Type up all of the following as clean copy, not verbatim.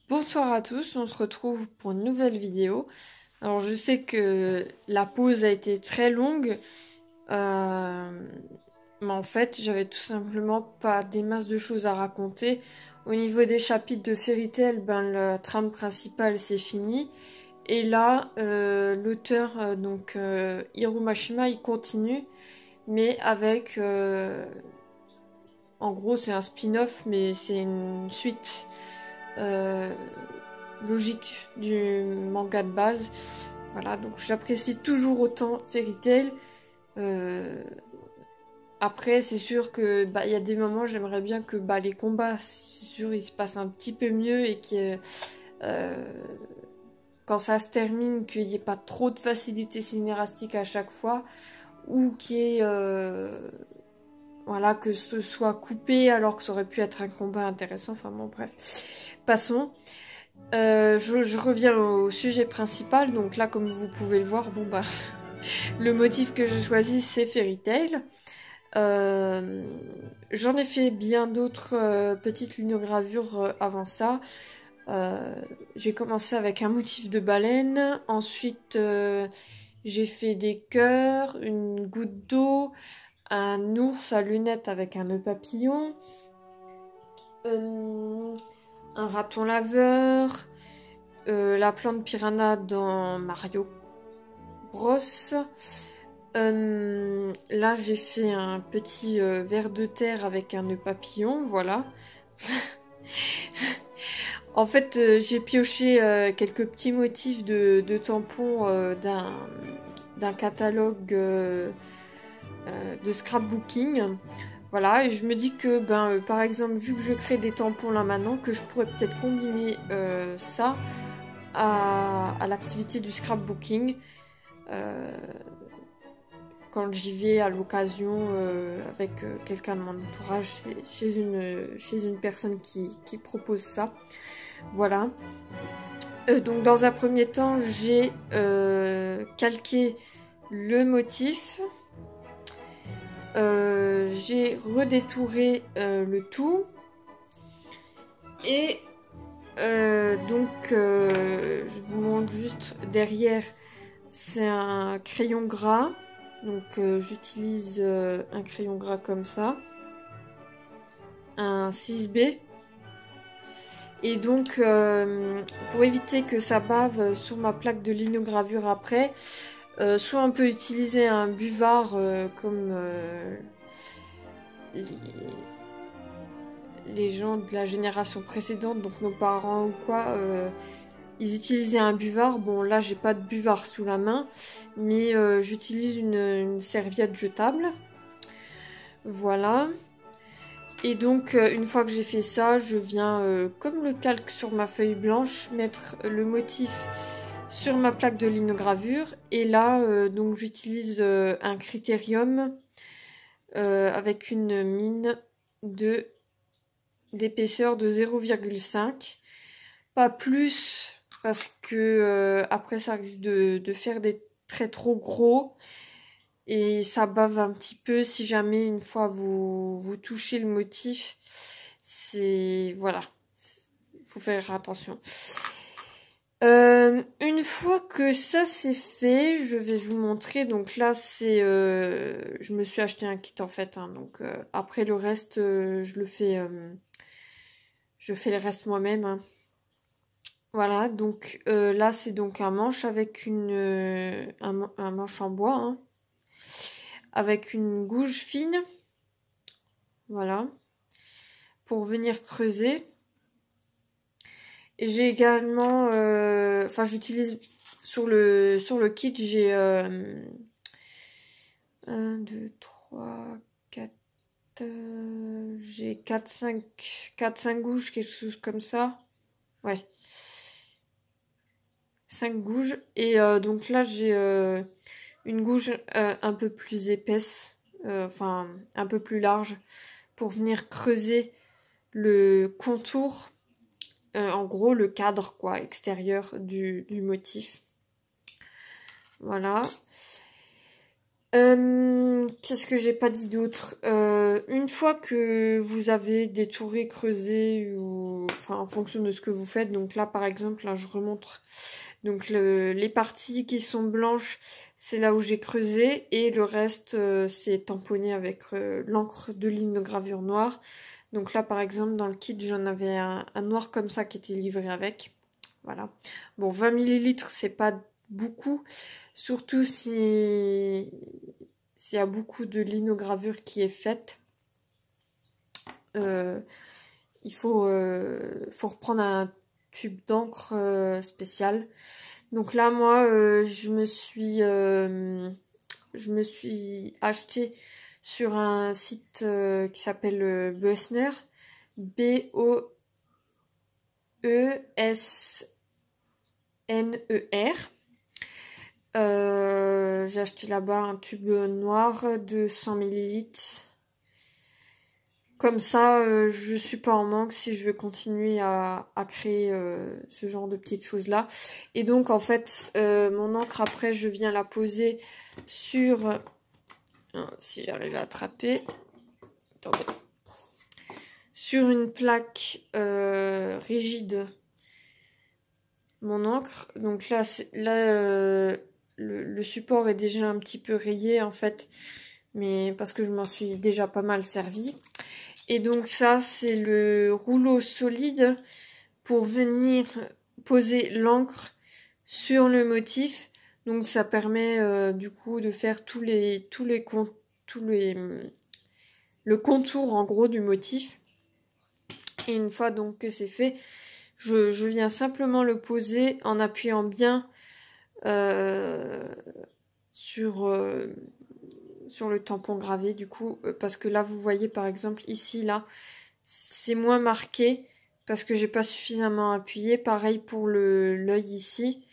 Bonsoir à tous, on se retrouve pour une nouvelle vidéo. Alors je sais que la pause a été très longue, mais en fait j'avais tout simplement pas des masses de choses à raconter. Au niveau des chapitres de Fairy Tail, la trame principale c'est fini. Et là, l'auteur, Hiro Mashima, il continue, mais avec... en gros c'est un spin-off, mais c'est une suite... euh, logique du manga de base. Voilà, donc j'apprécie toujours autant Fairy Tail. Après, c'est sûr que il y a des moments, j'aimerais bien que les combats, c'est sûr, ils se passent un petit peu mieux et que quand ça se termine, qu'il n'y ait pas trop de facilité scénaristique à chaque fois, ou qu'il y ait voilà, que ce soit coupé alors que ça aurait pu être un combat intéressant. Enfin bon, bref. Passons. Je reviens au sujet principal. Donc là, comme vous pouvez le voir, le motif que j'ai choisi, c'est Fairy Tail. J'en ai fait bien d'autres petites linogravures avant ça. J'ai commencé avec un motif de baleine. Ensuite, j'ai fait des cœurs, une goutte d'eau, un ours à lunettes avec un nœud papillon, un raton laveur, la plante piranha dans Mario Bros. Là, j'ai fait un petit ver de terre avec un nœud papillon, voilà. En fait, j'ai pioché quelques petits motifs de tampons d'un catalogue de scrapbooking. Voilà, et je me dis que, par exemple, vu que je crée des tampons là maintenant, que je pourrais peut-être combiner ça à l'activité du scrapbooking quand j'y vais à l'occasion avec quelqu'un de mon entourage chez une personne qui propose ça. Voilà. Donc dans un premier temps, j'ai calqué le motif. J'ai redétouré le tout. Et je vous montre juste derrière, c'est un crayon gras. Donc j'utilise un crayon gras comme ça. Un 6B. Et donc, pour éviter que ça bave sur ma plaque de linogravure après, soit on peut utiliser un buvard comme les gens de la génération précédente, donc nos parents ou quoi, ils utilisaient un buvard. Bon, là, j'ai pas de buvard sous la main, mais j'utilise une serviette jetable. Voilà. Et donc, une fois que j'ai fait ça, je viens, comme le calque sur ma feuille blanche, mettre le motif sur ma plaque de linogravure. Et là, donc j'utilise un critérium avec une mine d'épaisseur de 0,5. Pas plus, parce que après ça risque de faire des traits trop gros. Et ça bave un petit peu si jamais une fois vous touchez le motif. C'est... Voilà. Il faut faire attention. Une fois que ça c'est fait, je vais vous montrer. Donc là, c'est... je me suis acheté un kit en fait. Hein, donc après le reste, je le fais... je fais le reste moi-même. Hein. Voilà. Donc là, c'est donc un manche avec un manche en bois. Hein. Avec une gouge fine, voilà, pour venir creuser. Et j'ai également, j'utilise sur le kit, j'ai 1, 2, 3, 4, j'ai 4-5 gouges, quelque chose comme ça. Ouais. 5 gouges. Et donc là, j'ai une gouge un peu plus épaisse, un peu plus large, pour venir creuser le contour, en gros le cadre quoi, extérieur du motif. Voilà. Qu'est-ce que j'ai pas dit d'autre? Une fois que vous avez détouré, creusé, ou enfin en fonction de ce que vous faites. Donc là par exemple, là je remontre donc les parties qui sont blanches, c'est là où j'ai creusé, et le reste c'est tamponné avec l'encre de linogravure noire. Donc là par exemple dans le kit j'en avais un noir comme ça qui était livré avec. Voilà. Bon, 20 ml c'est pas beaucoup, surtout s'il y a beaucoup de linogravure qui est faite. Il faut reprendre un tube d'encre spécial. Donc là, moi, je me suis acheté sur un site qui s'appelle Bessner, B-O-E-S-N-E-R. J'ai acheté là-bas un tube noir de 100 ml. Comme ça, je suis pas en manque si je veux continuer à créer ce genre de petites choses-là. Et donc, en fait, mon encre, après, je viens la poser sur... si j'arrive à attraper... Attendez. Sur une plaque rigide, mon encre. Donc là, le support est déjà un petit peu rayé, en fait. Mais parce que je m'en suis déjà pas mal servi. Et donc ça, c'est le rouleau solide pour venir poser l'encre sur le motif. Donc ça permet du coup de faire le contour en gros du motif. Et une fois donc que c'est fait, je viens simplement le poser en appuyant bien sur le tampon gravé du coup, parce que là vous voyez par exemple ici là c'est moins marqué parce que j'ai pas suffisamment appuyé. Pareil pour l'œil ici,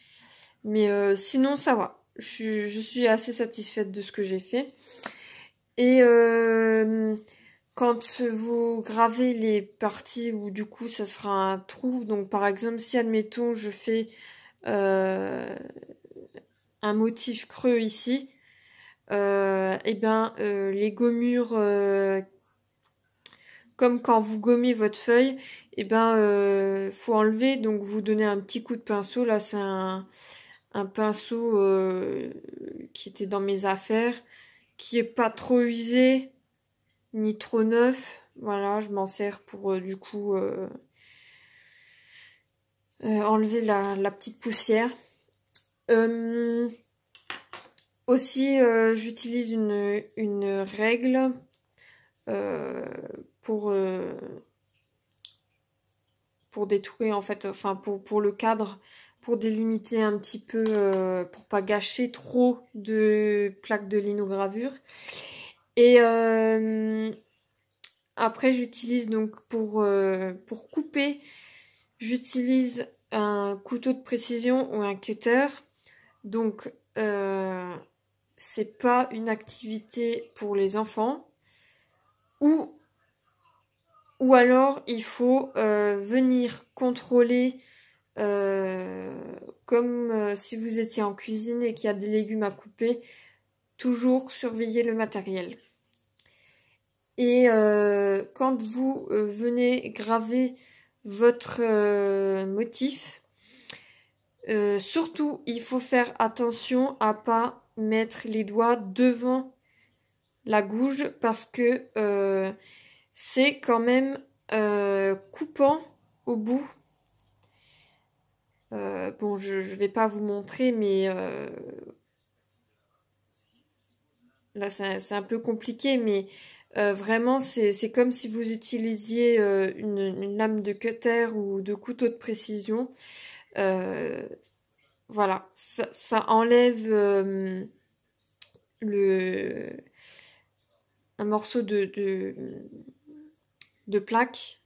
mais sinon ça va, je suis assez satisfaite de ce que j'ai fait. Et quand vous gravez les parties où du coup ça sera un trou, donc par exemple si admettons je fais un motif creux ici, les gommures, comme quand vous gommez votre feuille, faut enlever, donc vous donnez un petit coup de pinceau. Là c'est un pinceau qui était dans mes affaires, qui est pas trop usé ni trop neuf. Voilà, je m'en sers pour du coup enlever la petite poussière. Aussi, j'utilise une règle pour détourer en fait, enfin pour le cadre, pour délimiter un petit peu, pour pas gâcher trop de plaques de linogravure. Et après j'utilise donc pour couper, j'utilise un couteau de précision ou un cutter. Donc c'est pas une activité pour les enfants, ou alors il faut venir contrôler comme si vous étiez en cuisine et qu'il y a des légumes à couper, toujours surveiller le matériel. Et quand vous venez graver votre motif, surtout il faut faire attention à pas mettre les doigts devant la gouge, parce que c'est quand même coupant au bout. Bon, je vais pas vous montrer, mais là c'est un peu compliqué, mais vraiment c'est comme si vous utilisiez une lame de cutter ou de couteau de précision. Voilà, ça enlève un morceau de plaque.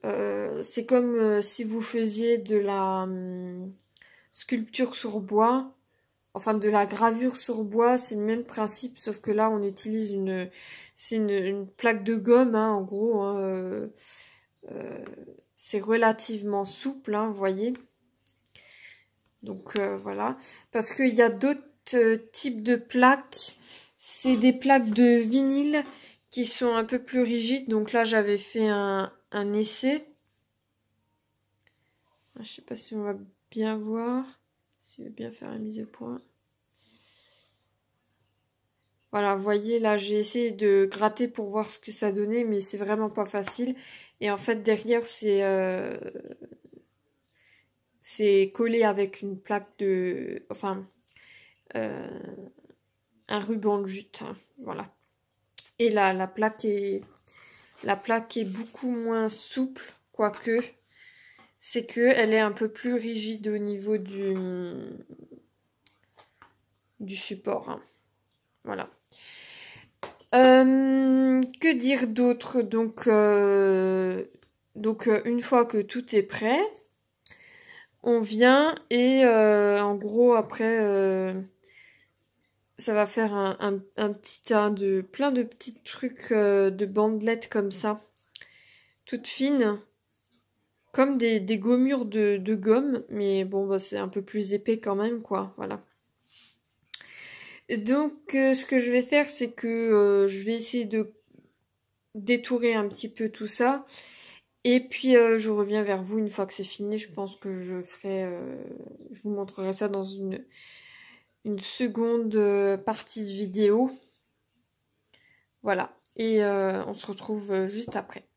C'est comme si vous faisiez de la sculpture sur bois, enfin de la gravure sur bois, c'est le même principe, sauf que là on utilise une plaque de gomme, hein, en gros, hein, c'est relativement souple, hein, vous voyez. Donc voilà, parce qu'il y a d'autres types de plaques, c'est des plaques de vinyle qui sont un peu plus rigides. Donc là j'avais fait un essai Je sais pas si on va bien voir. Si on va bien faire la mise au point. Voilà, vous voyez, là, j'ai essayé de gratter pour voir ce que ça donnait, mais c'est vraiment pas facile. Et en fait, derrière, c'est collé avec une plaque de... Enfin, un ruban de jute, hein, voilà. Et là, la plaque est beaucoup moins souple, quoique... C'est que elle est un peu plus rigide au niveau du support, hein. Voilà. Que dire d'autre? Donc, une fois que tout est prêt, on vient et en gros après ça va faire un petit tas de plein de petits trucs de bandelettes comme ça, toutes fines, comme des gommures de gomme, mais bon bah c'est un peu plus épais quand même quoi, voilà. Donc ce que je vais faire c'est que je vais essayer de détourer un petit peu tout ça. Et puis je reviens vers vous une fois que c'est fini. Je pense que je vous montrerai ça dans une seconde partie de vidéo. Voilà. Et on se retrouve juste après.